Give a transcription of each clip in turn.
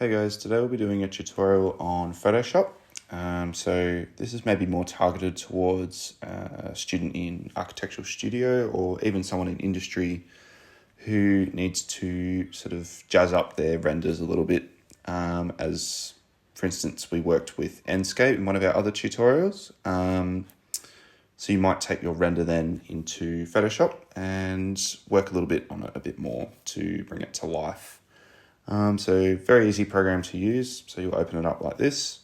Hey guys, today we'll be doing a tutorial on Photoshop. So this is maybe more targeted towards a student in architectural studio or even someone in industry who needs to sort of jazz up their renders a little bit. As for instance, we worked with Enscape in one of our other tutorials. So you might take your render then into Photoshop and work a little bit on it a bit more to bring it to life. So very easy program to use. So you'll open it up like this.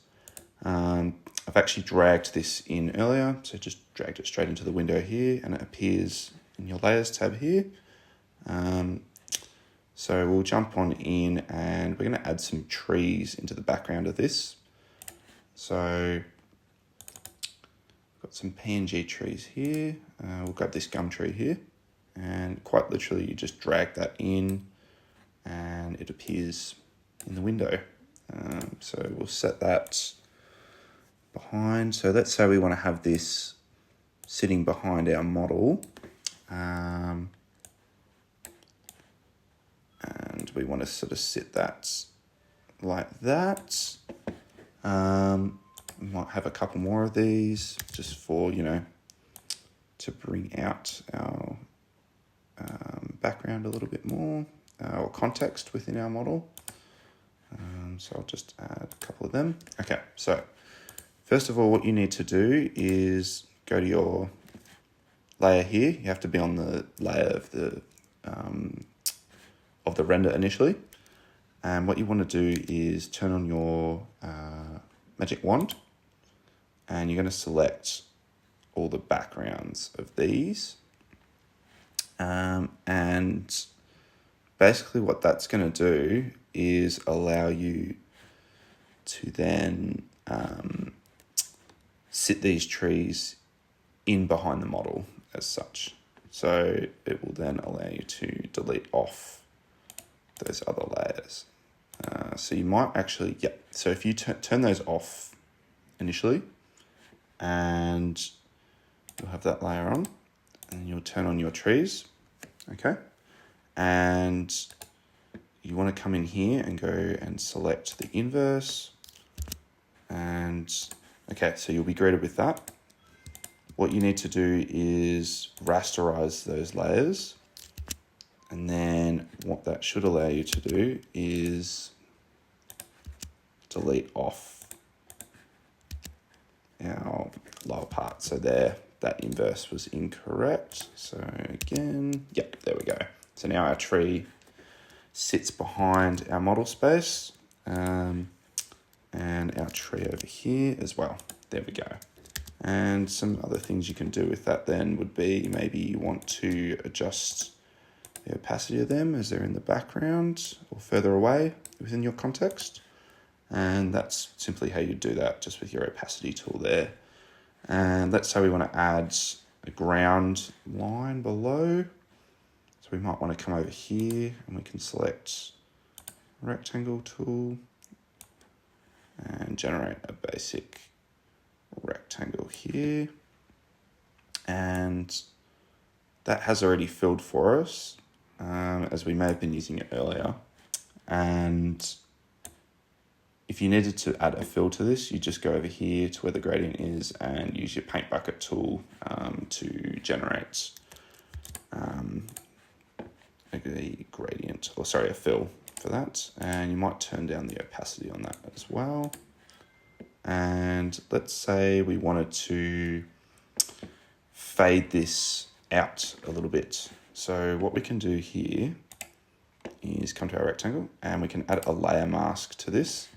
I've actually dragged this in earlier. So just dragged it straight into the window here and it appears in your layers tab here. So we'll jump on in and we're going to add some trees into the background of this. So I've got some PNG trees here. We'll grab this gum tree here and quite literally you just drag that in and it appears in the window. So we'll set that behind. So let's say we want to have this sitting behind our model. And we want to sort of sit that like that. We might have a couple more of these just for, to bring out our background a little bit more. Or context within our model. So I'll just add a couple of them. Okay, so first of all, what you need to do is go to your layer here. You have to be on the layer of the render initially. And what you want to do is turn on your magic wand and you're going to select all the backgrounds of these. And basically what that's going to do is allow you to then sit these trees in behind the model as such. So it will then allow you to delete off those other layers. So you might actually, so if you turn those off initially and you'll have that layer on and you'll turn on your trees, okay? And you want to come in here and go and select the inverse. And okay, so you'll be greeted with that. What you need to do is rasterize those layers. And then what that should allow you to do is delete off our lower part. So there, that inverse was incorrect. So again, there we go. So now our tree sits behind our model space and our tree over here as well. There we go. And some other things you can do with that then would be maybe you want to adjust the opacity of them as they're in the background or further away within your context. And that's simply how you do that, just with your opacity tool there. And let's say we want to add a ground line below. So we might want to come over here and we can select rectangle tool and generate a basic rectangle here. And that has already filled for us, as we may have been using it earlier. And if you needed to add a fill to this, you just go over here to where the gradient is and use your paint bucket tool to generate a gradient, a fill for that. And you might turn down the opacity on that as well. And let's say we wanted to fade this out a little bit. So what we can do here is come to our rectangle and we can add a layer mask to this.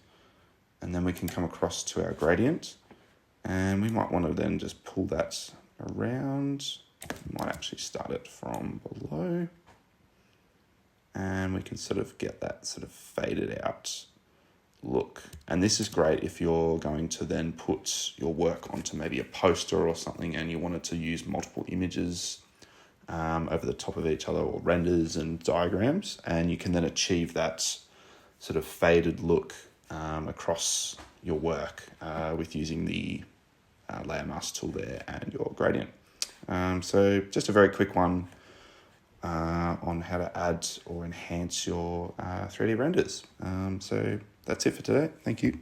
And then we can come across to our gradient and we might want to then just pull that around. We might actually start it from below and we can sort of get that sort of faded out look. And this is great if you're going to then put your work onto maybe a poster or something and you wanted to use multiple images over the top of each other, or renders and diagrams, and you can then achieve that sort of faded look across your work with using the layer mask tool there and your gradient. So just a very quick one. on how to add or enhance your 3D renders. So that's it for today. Thank you.